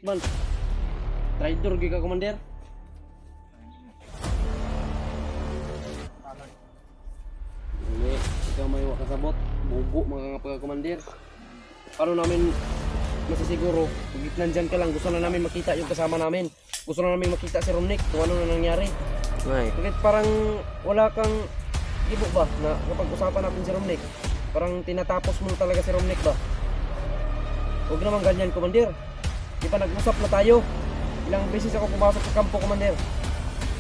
Man, traitor gi ka, Commander. Hindi, ikaw may wakasabot. Bubo mga pagka-Commander. Paano namin masisiguro? Pag nandyan ka lang, gusto na namin makita yung kasama namin. Gusto na namin makita si Romnick kung ano na nangyari. Ay, Bakit parang wala kang ibo ba na kapag usapan natin si Romnick? Parang tinatapos mo talaga si Romnick ba? Huwag naman ganyan, Commander. Di ba nag-usap na tayo? Ilang beses ako pumasok sa kampo, Commander.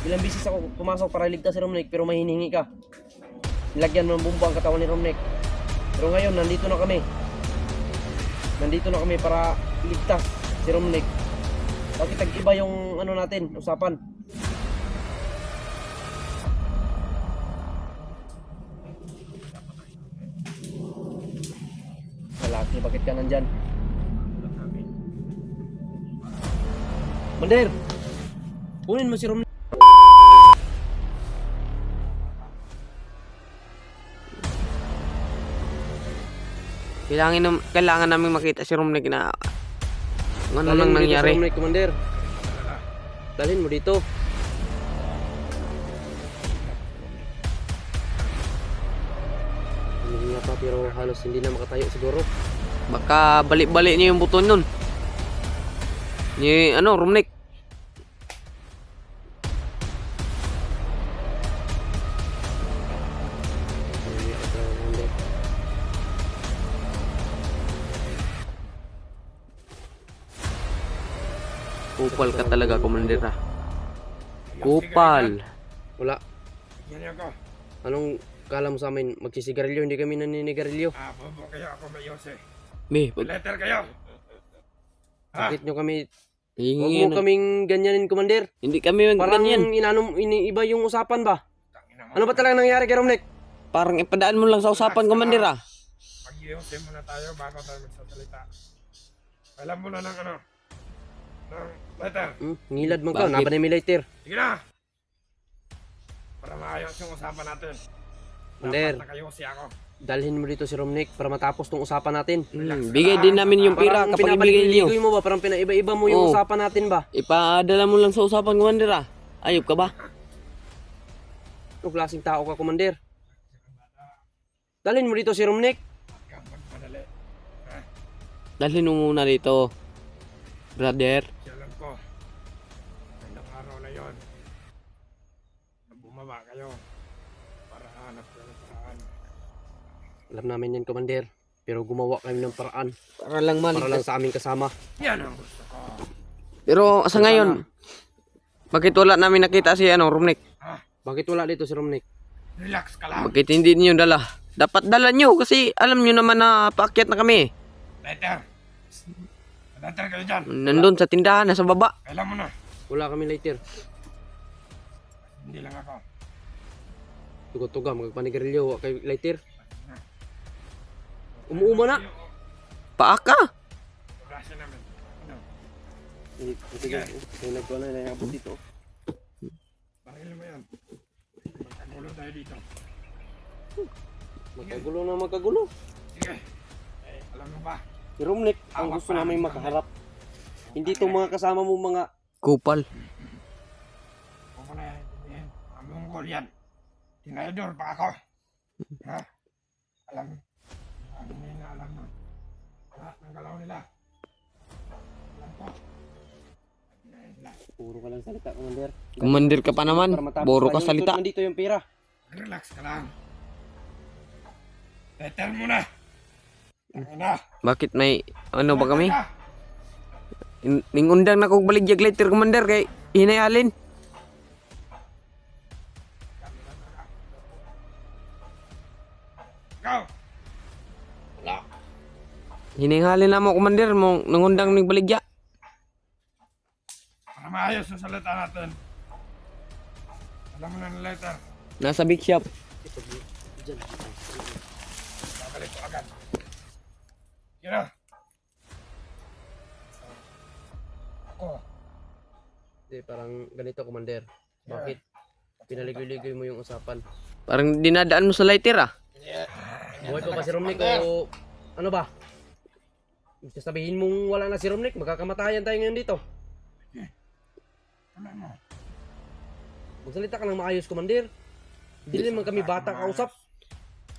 Ilang beses ako pumasok para iligtas si Romnick, pero may hinihingi ka. Nilagyan mo ng bumbo ang katawan ni Romnick. Pero ngayon, nandito na kami. Nandito na kami para iligtas si Romnick. Bakit tag-iba yung ano natin, usapan? Lalaki, bakit ka nandyan? Commander! Kunin mo si Romnick. kailangan namin makita si Romnick na ano Dalhin nang mo dito nangyari. si Romnick, Commander. Dalhin mo dito. Hindi nga pa, pero halos hindi na makatayo siguro. Baka balik-balik niya yung buton nun. Ni Romnick. Hindi ka pa, Commander. Kupal ka talaga, Commander ha. Kupal. Wala. Yan ako. Anong kala mo sa amin? Magsisigarilyo, hindi kami naninigarilyo. Bobo kayo ako may Yose. Be, Letter kayo. Sakit nyo kami. Huwag hihingi mo kaming ganyanin, Commander. Hindi kami Parang ganyan. iba yung usapan ba? Ano ba talagang nangyari kay Romnick? Parang ipadaan mo lang sa usapan, Commander ha. Mag-Yose muna tayo bago tayo magsasalita. Alam mo na ng ano? Ng letter. Ngilad mo ka, Bakit? nabanay mi later. Sige na. Para maayos yung usapan natin. Commander. Dapat nakayose ako. Dalhin mo dito si Romnick para matapos tong usapan natin. Bigay din namin yung pira Parang kapag ibigay niyo. pinabalik-ligoy mo ba? Parang pinaiba-iba mo yung Oo. usapan natin ba? Ipadala mo lang sa usapan, Commander ha. Ayop ka ba? Anong klaseng tao ka, Commander? Dalhin mo dito si Romnick. Kang magpadali. Dalhin mo muna dito, brother. Siya lang ko. Ilang araw na yon. Bumaba kayo. Para hanap ko ng paraan. Alam namin yan, Commander. Pero gumawa kami ng paraan. Para lang Para lang sa aming kasama. Yan ang gusto ko. Pero sa ngayon, bakit wala namin nakita si Romnick? Bakit wala dito si Romnick? Relax ka lang. Bakit hindi niyo dala? Dapat dala niyo kasi alam niyo naman na paakyat na kami. Letter. Letter kayo dyan. Nandun sa tindahan, nasa baba. Kailan mo na. Wala kami later. Hindi lang ako. Tuga-tuga, magpanigarilyo. Kay later. Umuuma na. Paaka. Obrasyon namin. Ano? Sige, may nagkuha na nangabot dito. Baril mo yan. Magkagulo tayo dito. Magkagulo. Sige. Alam mo ba? Si Romnick, ang gusto namin makaharap. Hindi itong mga kasama mo mga... Kupal. Huwag mo na yan. Yan. Mga Mongol yan. Tinayador pa ako. Ha? Alam mo. Alam mo na alam mo. Lahat ng galaw nila. Alam ko. Puro ka lang salita, Commander. Commander ka pa naman. Para matapos Boro na. ka Yung salita. Nandito yung pera. Relax ka lang. Letter mo na. Tangina. Bakit may ano ba kami? Ningundang na kong baligyag later, Commander, kay hinayalin. Go. Wala. Hinayalin na mo, Commander, mo nangundang ng baligya. Para maayos ang salita natin. Alam mo na ng letter. Nasa big shop. Babalik ko agad. Sige na. Ako. Hindi, parang ganito, Commander. Bakit? Pinaligoy-ligoy mo yung usapan. Parang dinadaan mo sa lighter ah. Buhay pa ba si Romnick o ano ba? Sasabihin mong wala na si Romnick, magkakamatayan tayo ngayon dito. Ano mo? Magsalita ka ng maayos, Commander. Hindi naman kami bata kausap.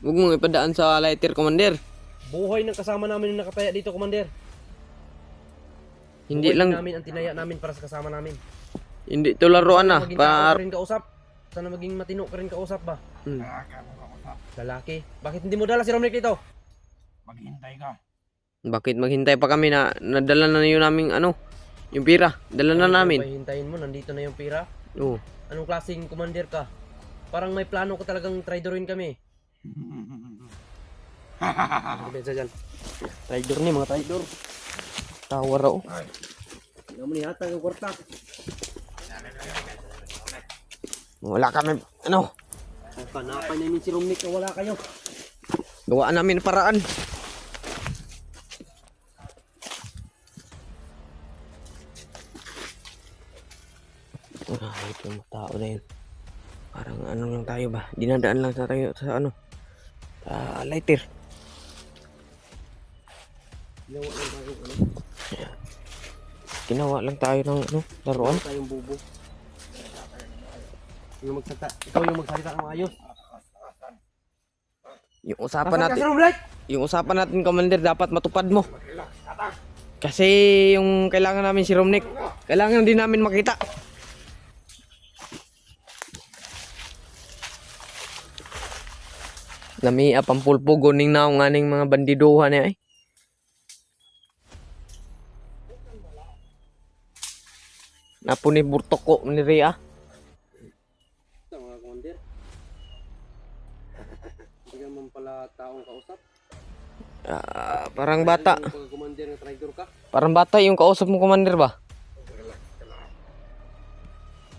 Huwag mong ipadaan sa lighter, Commander. Buhay ng kasama namin yung nakataya dito, Commander. Hindi Buhay lang, namin ang tinaya namin para sa kasama namin. hindi to laruan na. Maging tao ka rin kausap. Sana maging matino ka rin kausap ba? Lalaki mo kausap. Lalaki. Bakit hindi mo dala si Romnick dito? Maghintay ka. Bakit maghintay pa kami na nadala na yun naming ano, yung pira. Dala na namin. Hintayin mo, nandito na yung pira. Oo. Anong klaseng commander ka? Parang may plano ko talagang traidorin kami. Sabi dyan. Traidor ni, mga traidor. Tawa raw. Hindi mo nihatag ang kwarta. Wala kami, ano, Hanapay namin si Romnick na wala kayo. gawaan namin paraan. Ito yung tao na yun. Parang ano lang tayo ba? Dinadaan lang sa tayo sa ano, sa lighter. Ginawa lang tayo ano? Ginawa lang tayo ng ano, laruan. Ginawa tayong bubo. Yung magsalita. Ikaw yung magsalita ng maayos. Yung usapan Nasaan ka natin, si Romnick? yung usapan natin, Commander, dapat matupad mo. Kasi yung kailangan namin si Romnick, kailangan din namin makita. Nami apang pulpo goning naong aning mga bandiduhan eh. Napo ni burtok ko ni Ria. Ito mga commander. Hindi ka man pala taong kausap. Parang bata. Yung pagka-commander na traitor ka. Parang bata yung kausap mo, Commander ba?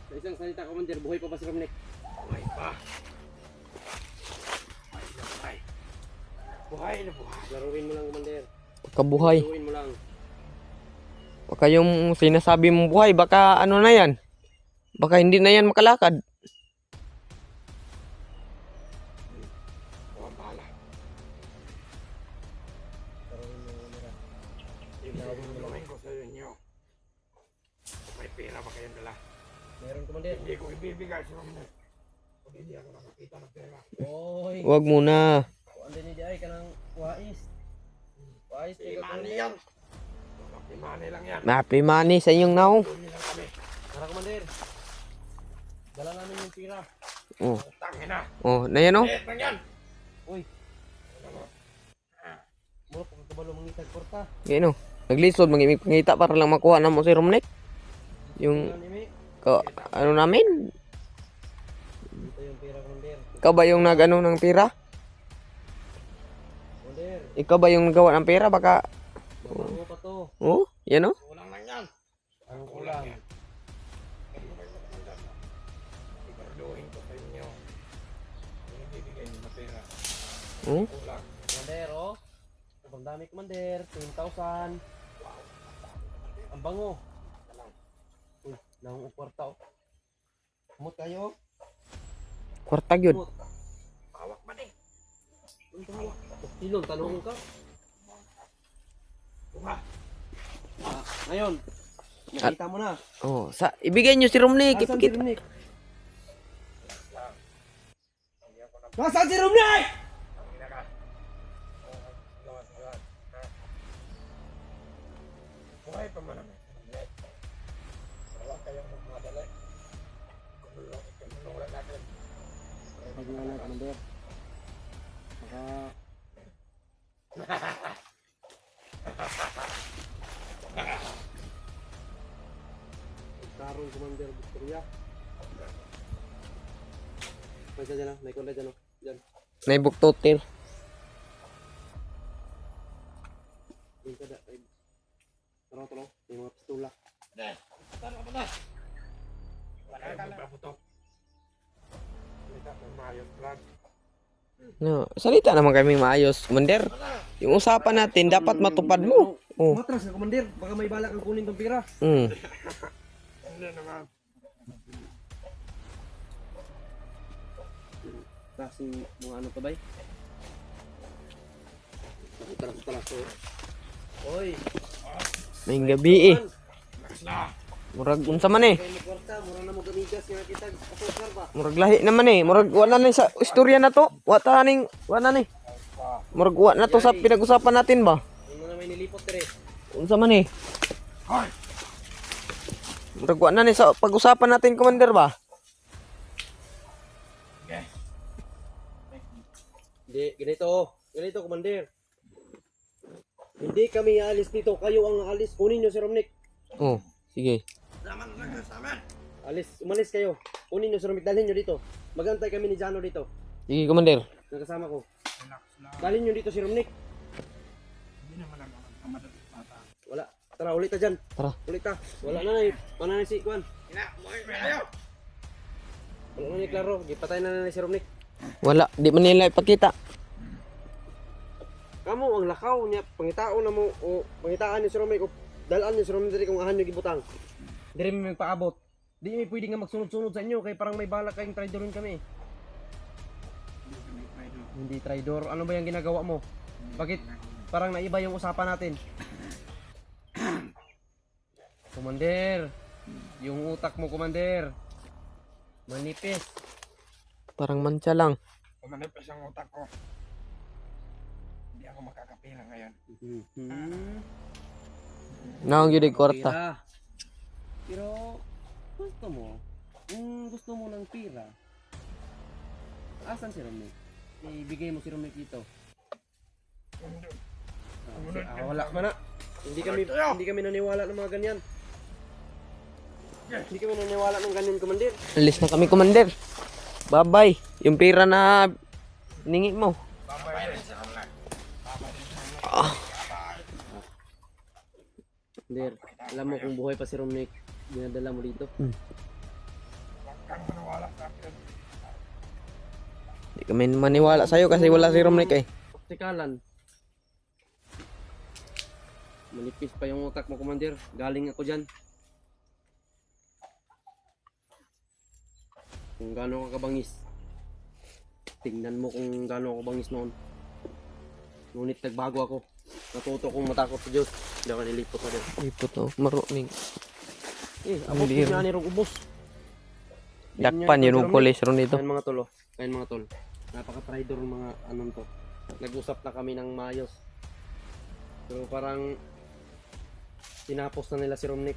Sa isang salita commander, buhay pa ba si Romnick? Buhay pa. Buhay na buhay. Laruin mo lang commander. Kabuhay. Laruin mo lang. Baka yung sinasabi mong buhay, baka ano na yan. Baka hindi na yan makalakad. Huwag bahala. Laruin mo lang commander. Ibigay ko sa inyo. May pera ba kayong dala? Meron commander. Hindi ko ibibigay sa mga. Pag hindi ako nakakita ng pera. Oy. Huwag muna. Kuan din di ay kanang wais. Wais Si tiga Manny yan. Si Manny lang yan. Happy money sa inyong naong. Tuli lang kami. Tara commander. Dala namin yung pira. Oh, Tangin na. oh, na yan oh. Lang yan. Uy. Mo pagkabalo mangitag kwarta. Yan oh. Naglisod, magpangita para lang makuha na mo si Romnick. Yung, Anime. ano namin? Dito yung pira commander. Ikaw ba yung nag-ano ng pira? Commander. Ikaw ba yung nagawa ng pera? Baka, Babango pa to. oh, yan oh. Kulang lang yan. Ang kulang. Ibarduhin ko sa inyo. Yung ibibigay niyo na pera. Oh, Kulang. Commander oh. Ang dami commander. 10,000. Ang bango. Uy, nang kwarta oh. Kumot kayo. kwartag yun. Kumot. Hawak man eh. Silon, tanong ka. Bunga. Ngayon, nakita mo na. Oh, ibigay nyo si Romnick. Nasaan si Romnick? Nasaan si Romnick? Tangina ka. Lawan, lawan. Buhay pa man namin. Wala kayong magmadali. Kumulong natin. Pag-iwanan, commander. Tarong commander Victoria. May isa dyan oh, may konda dyan oh. Dyan. Naibuktotir. Yung kada. Tarong, may mga pistola. Tara ka na. Wala ka lang. Paputok. Salita ng maayos vlog. No, salita naman kami maayos, Commander. Yung usapan natin, dapat matupad mo. Oh. Matras ka commander, baka may balak ang kunin tong pira. Mm. Hindi naman. Kasi mga ano pa bay? Talas to. Oy, May gabi eh. Relax na. Murag unsa man eh. kay mo kwarta, mura na mo gamigas nga kita asukar ba. Murag lahi naman eh. Murag wala na sa istorya na to. Wala na ni. Murag wa na to sa pinag-usapan natin ba? Ano na may nilipot dire? Unsa man eh. Hoy! Murag wa na ni sa pag-usapan natin, Commander ba? Okay. Hindi, ganito, Commander. Hindi kami aalis dito, kayo ang aalis. Kunin nyo si Romnick. Oh, sige. Naman lang sa amin. Umalis kayo. Kunin nyo si Romnick, dalhin nyo dito. Magantay kami ni Jano dito. Sige, Commander. Nakasama ko. Relax lang. Dalhin nyo dito si Romnick. Hindi naman ako nagkamadali bata. Wala. Tara, ulit ta dyan. Tara. Ulit ta. Wala na na si Kwan. Ina, buhay ba kayo? Wala na ni Claro. Gipatay na si Romnick. Wala, di man nila ipakita. Kamu ang lakaw niya. Pangitaon na mo. O pangitaan niyo si Romnick. O dalaan niyo si Romnick diri kung ahan niyo gibutang. Diri mi magpaabot. Di mi pwede nga magsunod-sunod sa inyo. Kay parang may balak kayong traidorin kami. Hindi traidor. Ano ba yung ginagawa mo? Bakit parang naiba yung usapan natin? Commander, yung utak mo, Commander. Manipis. Parang mancha lang. Kumanipis ang utak ko. Hindi ako makakapira ngayon. Naong yun kwarta. Pira. Pero, gusto mo? Kung gusto mo ng pira, asan si Romnick? Ibigay mo si Romnick dito. Wala man na. Hindi kami naniwala ng mga ganyan. Hindi kami naniwala ng ganyan, Commander. Alis na kami, Commander. Bye-bye. Yung pera na ningi mo. Babay rin sa kanila. Commander, alam mo kung buhay pa si Romnick, dinadala mo dito. Huwag kang maniwala sa akin. Di kami maniwala sa'yo kasi wala si Romnick eh. Tikalan. Manipis pa yung utak mo, Commander. Galing ako dyan. Kung gaano ka kabangis. Tingnan mo kung gaano ako kabangis noon. Ngunit nagbago ako. Natuto kong matakot sa Diyos. Hindi ako nilipot na din. Ipot oh, maruning. Abot Hindi ko na nirong ubos. Dakpan yun ang police ron dito. Kain mga tolo. Kain mga tol. Napaka-traitor ng mga anong to. Nag-usap na kami ng maayos. Pero parang tinapos na nila si Romnick.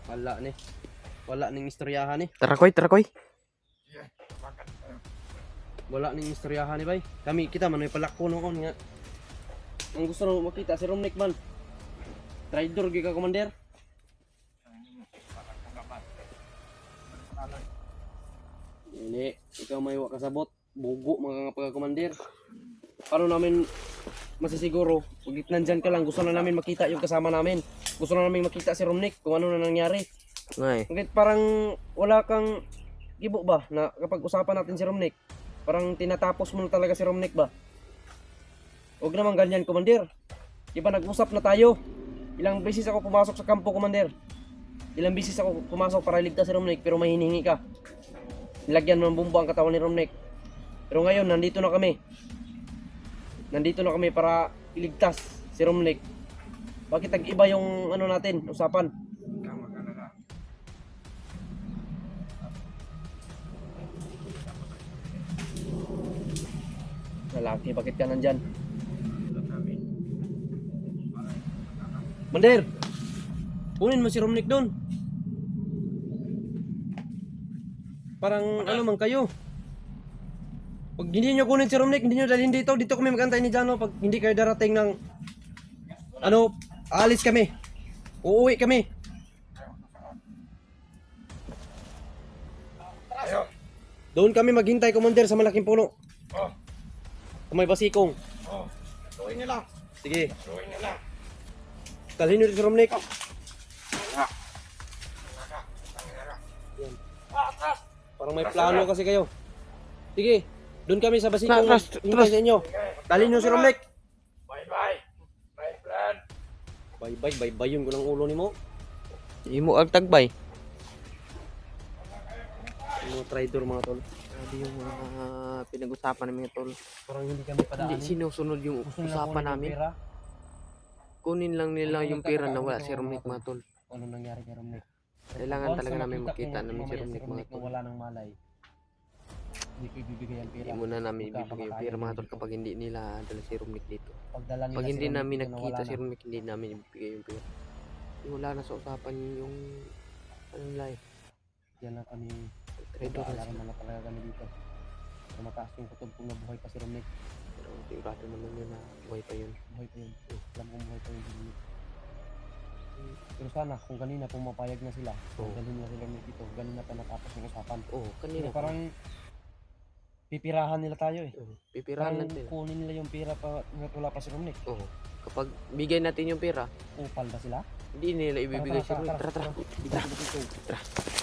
Wala ni. Wala ning istoryahan ni. Tarakoy, tarakoy. Sige, bakit? Wala ning istoryahan ni bay. Kita man may palako noon nga. Ang gusto na makita si Romnick man. Traitor gyud ka, Commander. Hindi, ikaw may kasabot. Bugo mga pagka-commander. Paano namin masisiguro? Pag nandyan ka lang, gusto na namin makita yung kasama namin. Gusto na namin makita si Romnick kung ano na nangyari. Ngay. Bakit parang wala kang gibo ba na kapag usapan natin si Romnick? Parang tinatapos mo na talaga si Romnick ba? Huwag naman ganyan, Commander. Di ba nag-usap na tayo? Ilang beses ako pumasok sa kampo, Commander. Ilang beses ako pumasok para iligtas si Romnick pero may hinihingi ka. Nilagyan mo ng bumbo ang katawan ni Romnick. Pero ngayon, nandito na kami. Nandito na kami para iligtas si Romnick. Bakit nag-iba yung ano natin, usapan? Kama ka na lang. Lalaki, bakit ka nandyan? Tulad namin. Mander! Kunin mo si Romnick doon. Parang ano man kayo. Pag hindi nyo kunin si Romnick, hindi nyo dalhin dito. Dito kami magantay ni Jano. Pag hindi kayo darating ng ano, aalis kami. Uuwi kami. Tayo! Doon kami maghintay, Commander, sa malaking puno. Oh! Kung may basikong. Oh! Tuloy nila! Sige, Tuloy nila! dalhin nyo si Romnick. Parang may plano kasi kayo. Sige, doon kami sa basikong hintay sa inyo. Dalhin nyo si Romnick. Bye-bye! My friend! Bye-bye yun ko ng ulo ni mo. Imo ag tagbay. Mga traitor mga tol. Grabe yung mga pinag-usapan namin tol. Parang hindi kami padaanin. Hindi sinusunod yung Gusto nila usapan kunin yung namin. pera. Kunin lang nila Ano yung pera na nagtataka wala ako si sa Romnick mga mga tol. Kung ano nangyari kay Romnick. Kailangan Once talaga na namin makita makita ko namin si mamaya Romnick mga na tol. wala ng malay. Hindi ko ibibigay ang pera. Hindi muna namin ibibigay yung Magkakamatayan pera mga tol dito. kapag hindi nila dala si Romnick dito. Pagdala nila Pag si hindi Romnick namin dito na nakita wala si na. Romnick, hindi namin ibibigay yung pera. Wala na sa usapan yung anong life. Yan na kami. Traitor na Alarma sila. na talaga kami dito. So, mataas yung kutob kung nabuhay pa si Romnick. Pero sigurado naman yun na buhay pa yun. Buhay pa yun. Alam kong buhay pa yun si Romnick. Pero sana kung kanina pumapayag na sila, kung Oo. dalhin na si Romnick dito, kanina pa natapos yung usapan. Oo, kanina Pero parang pipirahan nila tayo eh. pipirahan Parang natin. kunin nila yung pera pa wala pa si Romnick. Oo. Kapag bigay natin yung pera, Upal ba sila? hindi nila ibibigay si Romnick. Tara, Tara, tara. tara. Tara.